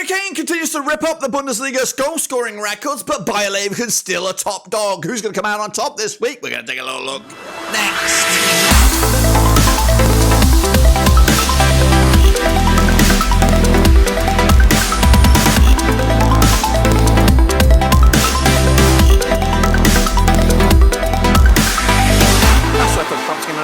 Kane continues to rip up the Bundesliga's goal-scoring records, but Bayer Leverkusen still a top dog. Who's going to come out on top this week? We're going to take a little look next.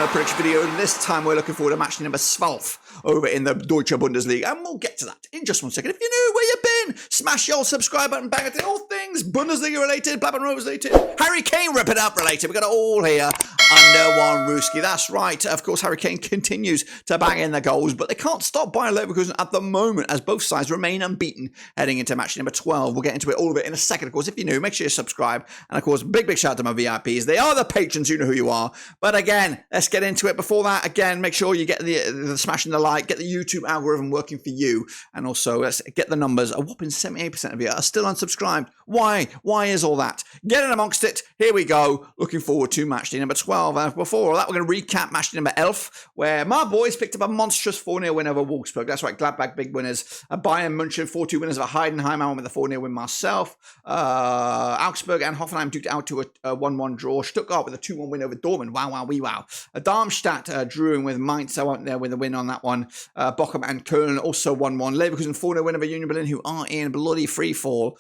Prediction video. This time we're looking forward to match number 12 over in the Deutsche Bundesliga, and we'll get to that in just one second. If you're new, where you been? Smash your subscribe button, bang it, all things Bundesliga related, Blackburn Rovers related, Harry Kane rip it up related. We've got it all here under one Ruski. That's right. Of course, Harry Kane continues to bang in the goals, but they can't stop Bayer Leverkusen at the moment as both sides remain unbeaten heading into match number 12. We'll get into it, all of it in a second. Of course, if you're new, make sure you subscribe, and of course, big shout out to my VIPs. They are the patrons. You know who you are. But again, let's get into it. Before that, again, make sure you get the smashing the like, get the YouTube algorithm working for you, and also let's get the numbers. A whopping 78% of you are still unsubscribed. Why? Why is all that? Get in amongst it. Here we go. Looking forward to match day number 12. And before all that, we're going to recap match day number 11, where my boys picked up a monstrous 4-0 win over Wolfsburg. That's right, Gladbach big winners. Bayern München 4-2 winners of Heidenheim. I went with a 4-0 win myself. Augsburg and Hoffenheim duked out to a 1-1 draw. Stuttgart with a 2-1 win over Dortmund. Wow. Darmstadt drew with Mainz. I went there with a win on that one. Bochum and Köln also 1-1. Leverkusen 4-0 win over Union Berlin, who are in bloody free fall.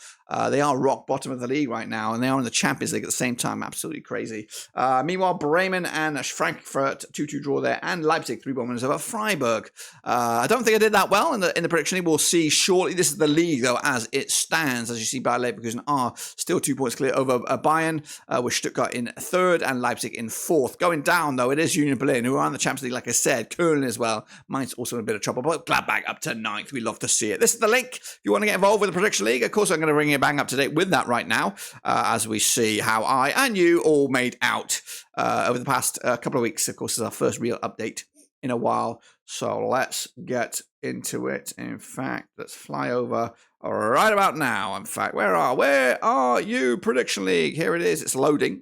They are rock bottom of the league right now, and they are in the Champions League at the same time. Absolutely crazy. Meanwhile, Bremen and Frankfurt 2-2 draw there, and Leipzig 3-1 winners over Freiburg. I don't think I did that well in the prediction league. We'll see shortly. This is the league though as it stands. As you see, Bayer Leverkusen are still 2 points clear over Bayern, with Stuttgart in third and Leipzig in fourth. Going down though, it is Union Berlin, who are in the Champions League, like I said. Köln as well. Mainz also in a bit of trouble, but Gladbach up to 9th. We love to see it. This is the link. If you want to get involved with the prediction league, of course, I'm going to bring you bang up to date with that right now, as we see how I and you all made out over the past couple of weeks. Of course, this is our first real update in a while. So let's get into it. In fact, let's fly over right about now. In fact, where are you, Prediction League? Here it is. It's loading.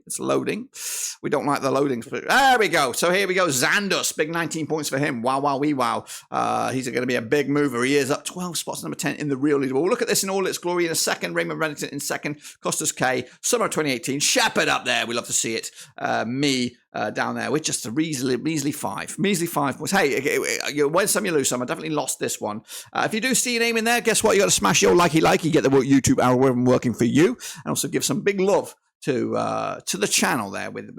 We don't like the loadings. There we go. So here we go. Zandus, big 19 points for him. Wow. He's going to be a big mover. He is up 12 spots, number 10 in the real leaderboard. We'll look at this in all its glory in a second. Raymond Reddington in second. Costas K, summer 2018. Shepherd up there. We love to see it. Me down there with just a measly 5. Measly 5 points. Hey, you win some, you lose some. I definitely lost this one. If you do see your name in there, guess what? You got to smash your likey, get the YouTube algorithm working for you, and also give some big love to the channel there with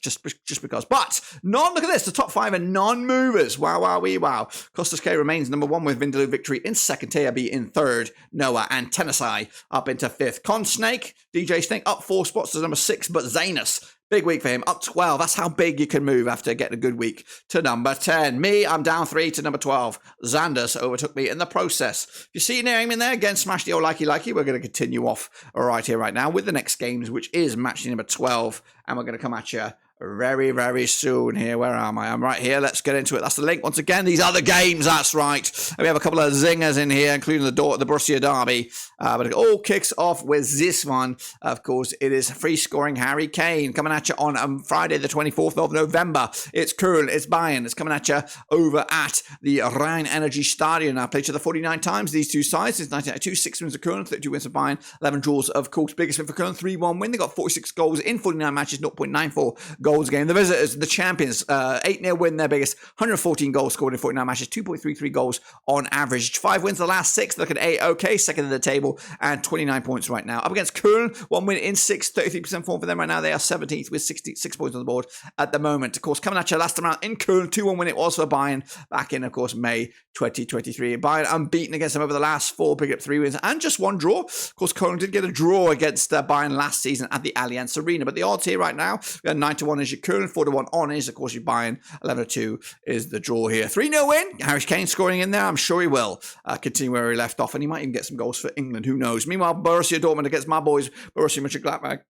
just because. But look at this, the top 5 are non-movers. Wow. Costas K remains number 1 with Vindaloo Victory in second, TRB in third, Noah and Tennessee up into 5th. Con Snake, DJ Snake up 4 spots to number 6, but Zanus, big week for him, up 12. That's how big you can move after getting a good week, to number 10. Me, I'm down 3 to number 12. Xanders overtook me in the process. If you see your name in there, again, smash the old likey. We're going to continue off right here, right now, with the next games, which is match number 12. And we're going to come at you very soon here. Where am I? I'm right here. Let's get into it. That's the link. Once again, these other games, that's right. We have a couple of zingers in here, including the Borussia derby. But it all kicks off with this one. Of course, it is free scoring Harry Kane coming at you on Friday, the 24th of November. It's Köln, it's Bayern. It's coming at you over at the Rhein Energy Stadion. I've played each other 49 times, these two sides since 1992. 6 wins for Köln, 32 wins for Bayern, 11 draws, of course. Biggest win for Köln, 3-1 win. They got 46 goals in 49 matches, 0.94 goals game. The visitors, the champions, 8-0 win, their biggest, 114 goals scored in 49 matches, 2.33 goals on average. 5 wins the last 6, looking A-OK, second in the table, and 29 points right now. Up against Köln, 1 win in 6, 33% form for them right now. They are 17th with 66 points on the board at the moment. Of course, coming at you last time out in Köln, 2-1 win it was for Bayern back in, of course, May 2023. Bayern unbeaten against them over the last 4, picking up 3 wins and just 1 draw. Of course, Köln did get a draw against Bayern last season at the Allianz Arena, but the odds here right now, we have 9-1 is your Köln, 4-1 on is, of course, your Bayern, 11-2 is the draw here. 3-0 win, Harry Kane scoring in there. I'm sure he will continue where he left off, and he might even get some goals for England. Who knows? Meanwhile, Borussia Dortmund against my boys, Borussia Mönchengladbach,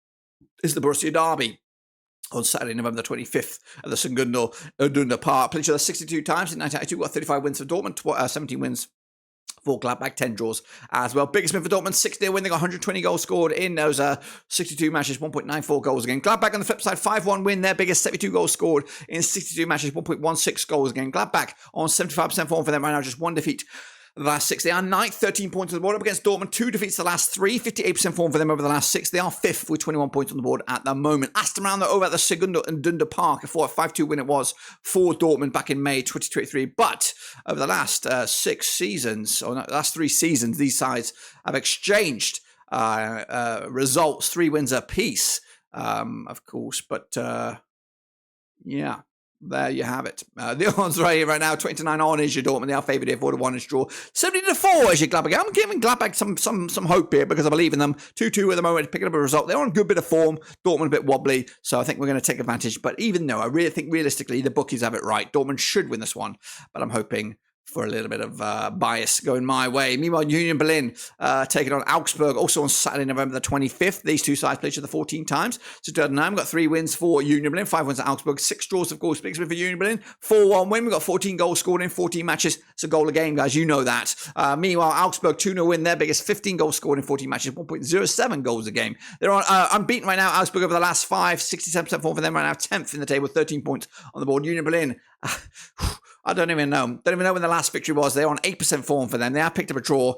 is the Borussia derby on Saturday, November the 25th at the St. Gundel Park. Played each other 62 times in 1992, got 35 wins for Dortmund, 17 wins for Gladbach, 10 draws as well. Biggest win for Dortmund, 6-0 win. They got 120 goals scored in those 62 matches, 1.94 goals again. Gladbach on the flip side, 5-1 win. Their biggest, 72 goals scored in 62 matches, 1.16 goals again. Gladbach on 75% form for them right now, just 1 defeat the last 6. They are ninth, 13 points on the board. Up against Dortmund, 2 defeats the last 3, 58% form for them over the last 6. They are 5th with 21 points on the board at the moment. Last round, they're over at the Segundo and Dunda Park, a 5-2 win it was for Dortmund back in May 2023. But over the last 6 seasons, or not, the last 3 seasons, these sides have exchanged results, 3 wins apiece, of course. But yeah. There you have it. The odds right here right now, 29 on is your Dortmund. They are favoured here, 4-1 is draw. 70-4 is your Gladbach. I'm giving Gladbach some hope here because I believe in them. 2-2 at the moment, picking up a result. They're on a good bit of form. Dortmund a bit wobbly, so I think we're going to take advantage. But even though I really think realistically the bookies have it right, Dortmund should win this one. But I'm hoping for a little bit of bias going my way. Meanwhile, Union Berlin taking on Augsburg, also on Saturday, November the 25th. These two sides played each other 14 times. So Heidenheim got 3 wins for Union Berlin, 5 wins at Augsburg, 6 draws, of course, big win for Union Berlin, 4-1 win. We've got 14 goals scored in 14 matches. It's a goal a game, guys. You know that. Meanwhile, Augsburg 2-0 win, their biggest, 15 goals scored in 14 matches, 1.07 goals a game. They're on unbeaten right now. Augsburg over the last 5, 67% form for them right now, 10th in the table, 13 points on the board. Union Berlin, I don't even know. Don't even know when the last victory was. They're on 8% form for them. They have picked up a draw,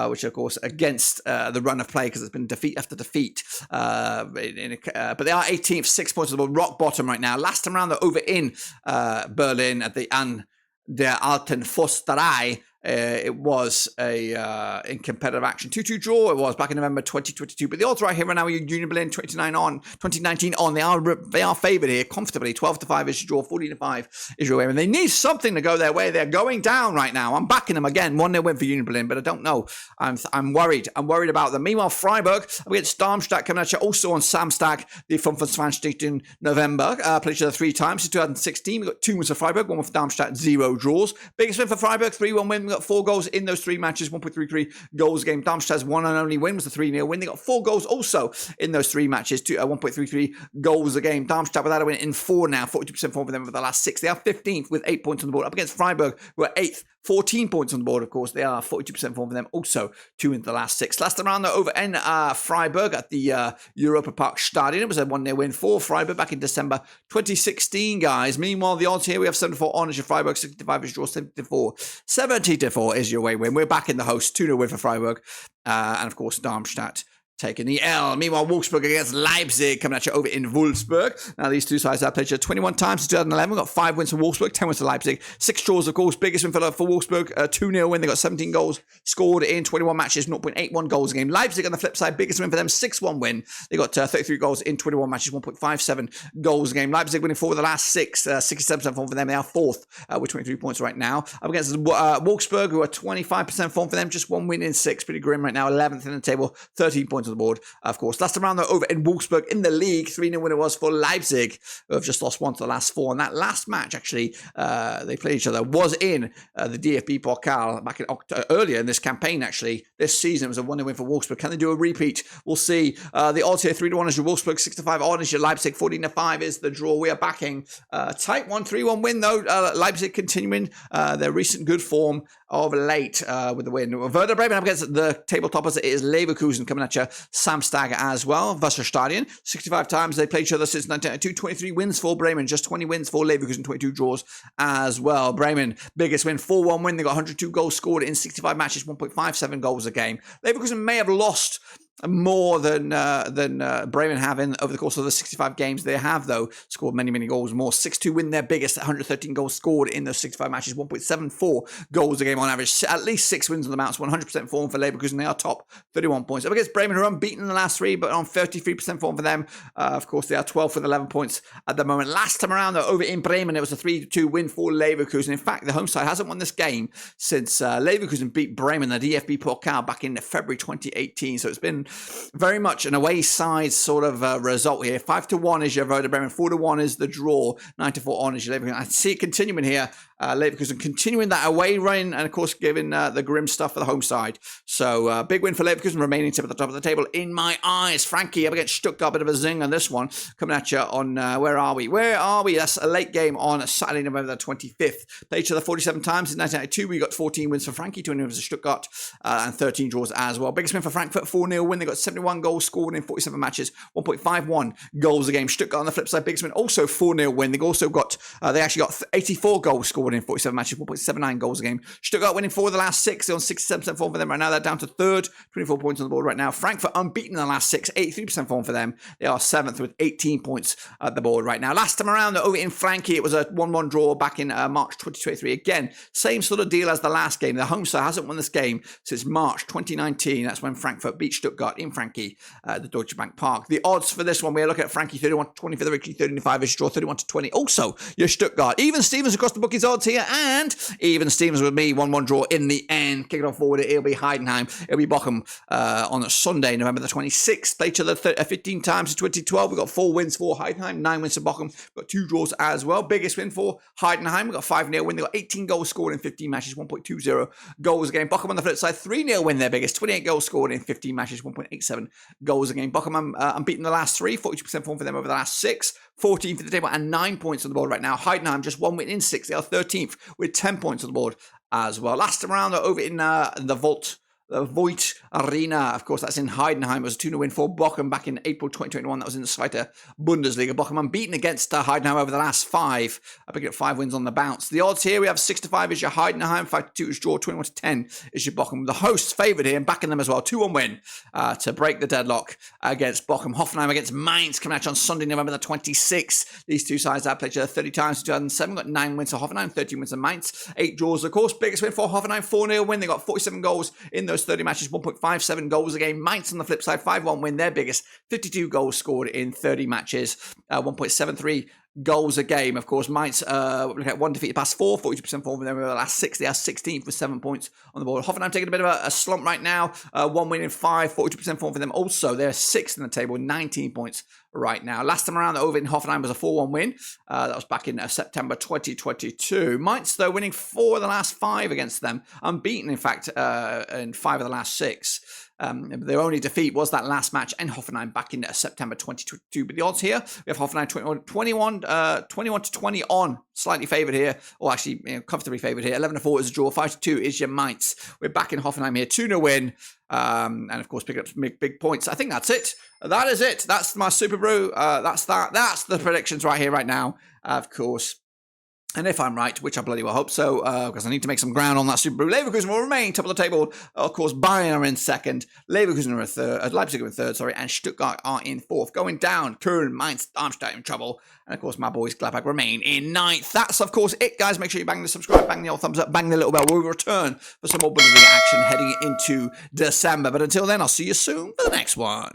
which of course against the run of play because it's been defeat after defeat. But they are 18th, 6 points on the board, rock bottom right now. Last time around, they're over in Berlin at the An der Alten Forsterei. It was in competitive action. 2-2 draw it was back in November 2022. But the odds right here right now, Union Berlin 2019 on. They are favoured here comfortably. 12-5 is your draw, 14-5 is your way. And they need something to go their way. They're going down right now. I'm backing them again. 1-0 win for Union Berlin, but I don't know. I'm worried. I'm worried about them. Meanwhile, Freiburg against Darmstadt coming at you also on Samstag, the Fünfundzwanzigsten in November. Played each other 3 times in 2016. We got 2 wins for Freiburg, 1 win for Darmstadt, 0 draws. Biggest win for Freiburg, 3-1 win. We got 4 goals in those 3 matches, 1.33 goals a game. Darmstadt's one and only win was a 3-0 win. They got 4 goals also in those 3 matches, 1.33 goals a game. Darmstadt without a win in 4 now, 42% form for them over the last 6. They are 15th with 8 points on the board. Up against Freiburg, who are 8th, 14 points on the board, of course. They are 42% form for them, also 2 in the last 6. Last round, they're over in Freiburg at the Europa Park Stadion. It was a 1-0 win for Freiburg back in December 2016, guys. Meanwhile, the odds here, we have 74 on as your Freiburg, 65 is your 74. 70-4 is your way win. We're back in the host, 2-0 win for Freiburg. And of course, Darmstadt taking the L. Meanwhile, Wolfsburg against Leipzig coming at you over in Wolfsburg. Now, these two sides have played each other 21 times since 2011. We've got 5 wins for Wolfsburg, 10 wins for Leipzig, 6 draws, of course. Biggest win for Wolfsburg, 2-0 win. They got 17 goals scored in 21 matches, 0.81 goals a game. Leipzig on the flip side, biggest win for them, 6-1 win. They got 33 goals in 21 matches, 1.57 goals a game. Leipzig winning 4 of the last 6, 67% form for them. They are 4th with 23 points right now. Up against Wolfsburg, who are 25% form for them, just 1 win in 6. Pretty grim right now, 11th in the table, 13 points on the board, of course. Last time around, they're over in Wolfsburg in the league. 3-0 win it was for Leipzig, who have just lost 1 to the last 4. And that last match, actually, they played each other, was in the DFB Pokal back in earlier in this campaign, actually. This season, it was a 1-0 win for Wolfsburg. Can they do a repeat? We'll see. The odds here, 3-1 is your Wolfsburg, 6-5 on is your Leipzig, 14-5 is the draw. We are backing tight 3-1 win, though. Leipzig continuing their recent good form of late with the win. Werder Bremen up against the table toppers. It is Leverkusen coming at you Samstag as well. Wasserstadion. 65 times they played each other since 1992. 23 wins for Bremen. Just 20 wins for Leverkusen. 22 draws as well. Bremen, biggest win. 4-1 win. They got 102 goals scored in 65 matches. 1.57 goals a game. Leverkusen may have lost more than Bremen have over the course of the 65 games they have, though, scored many goals more. 6-2 win, their biggest, 113 goals scored in those 65 matches, 1.74 goals a game on average, at least 6 wins on the mounts, 100% form for Leverkusen. They are top, 31 points. Up against Bremen, who are unbeaten in the last 3, but on 33% form for them. Of course, they are 12th with 11 points at the moment. Last time around, though, over in Bremen, it was a 3-2 win for Leverkusen. In fact, the home side hasn't won this game since Leverkusen beat Bremen, the DFB Pokal, back in February 2018. So it's been very much an away side sort of result here. 5-1 is your Werder Bremen, 4-1 is the draw, 9-4 on is your Leverkusen. I see it continuing here. Leverkusen continuing that away run, and of course giving the grim stuff for the home side. So big win for Leverkusen, remaining tip at the top of the table in my eyes. Frankie up against Stuttgart, bit of a zing on this one. Coming at you on, where are we? That's a late game on Saturday, November the 25th. Played each other 47 times in 1992. We got 14 wins for Frankie, 20 wins for Stuttgart, and 13 draws as well. Biggest win for Frankfurt, 4-0 win. They got 71 goals scored in 47 matches, 1.51 goals a game. Stuttgart on the flip side, biggest win, also 4-0 win. They actually got 84 goals scored scored in 47 matches, 1.79 goals a game. Stuttgart winning 4 of the last 6. They're on 67% form for them right now. They're down to 3rd, 24 points on the board right now. Frankfurt unbeaten in the last 6, 83% form for them. They are 7th with 18 points at the board right now. Last time around, they're over in Frankie. It was a 1-1 draw back in March 2023. Again, same sort of deal as the last game. The home side hasn't won this game since March 2019. That's when Frankfurt beat Stuttgart in Frankie at the Deutsche Bank Park. The odds for this one, we're looking at Frankie 31-20 for the victory, 35 is draw, 31-20. Also, your Stuttgart. Even Stevens across the bookies odds here, and even Stevens with me, 1-1 draw in the end. Kick it off forward, it'll be Heidenheim, it'll be Bochum on a Sunday, November the 26th. Played each other 15 times in 2012. We've got 4 wins for Heidenheim, 9 wins for Bochum. We've got 2 draws as well. Biggest win for Heidenheim. We've got 5-0 win. They've got 18 goals scored in 15 matches, 1.20 goals a game. Bochum on the flip side, 3-0 win, their biggest, 28 goals scored in 15 matches, 1.87 goals a game. Bochum unbeaten the last 3, 42% form for them over the last 6, 14th for the table and 9 points on the board right now. Heidenheim just 1 win in 6. They are 13th with 10 points on the board as well. Last time around, they're over in the Voigt Arena. Of course, that's in Heidenheim. It was a 2-0 win for Bochum back in April 2021. That was in the Zweite Bundesliga. Bochum unbeaten against Heidenheim over the last 5. I picked up 5 wins on the bounce. The odds here, we have 6-5 is your Heidenheim, 5-2 is draw, 21-10 is your Bochum. The hosts favoured here and backing them as well. 2-1 win to break the deadlock against Bochum. Hoffenheim against Mainz coming at you on Sunday, November the 26th. These two sides have played each other 30 times in 2007. Got 9 wins for Hoffenheim, 13 wins for Mainz. 8 draws, of course. Biggest win for Hoffenheim, 4-0 win. They got 47 goals in those 30 matches, 1.57 goals a game. Mainz on the flip side, 5-1 win, their biggest, 52 goals scored in 30 matches, 1.73 goals a game. Of course, Mainz look at 1 defeated past 4, 42% form for them over the last 6. They are 16th with 7 points on the board. Hoffenheim taking a bit of a slump right now, 1 win in 5, 42% form for them. Also, they're 6th in the table, 19 points right now. Last time around, over in Hoffenheim was a 4-1 win. That was back in September 2022. Mainz, though, winning 4 of the last 5 against them. Unbeaten, in fact, in 5 of the last 6. Their only defeat was that last match in Hoffenheim back in September 2022. But the odds here, we have Hoffenheim 21-20 on, slightly favoured here, or actually comfortably favoured here. 11-4 is a draw, 5-2 is your Mainz. We're back in Hoffenheim here, 2-0 win, and of course pick up some big points. I think that's it. That is it. That's my Super Brew. That's the predictions right here, right now, of course. And if I'm right, which I bloody well hope so, because I need to make some ground on that Super Brew, Leverkusen will remain top of the table. Of course, Bayern are in 2nd, Leverkusen are in 3rd, Leipzig are in 3rd, and Stuttgart are in 4th. Going down, Köln, Mainz, Darmstadt in trouble. And of course, my boys Gladbach remain in 9th. That's, of course, it, guys. Make sure you bang the subscribe, bang the old thumbs up, bang the little bell. We'll return for some more Bundesliga action heading into December. But until then, I'll see you soon for the next one.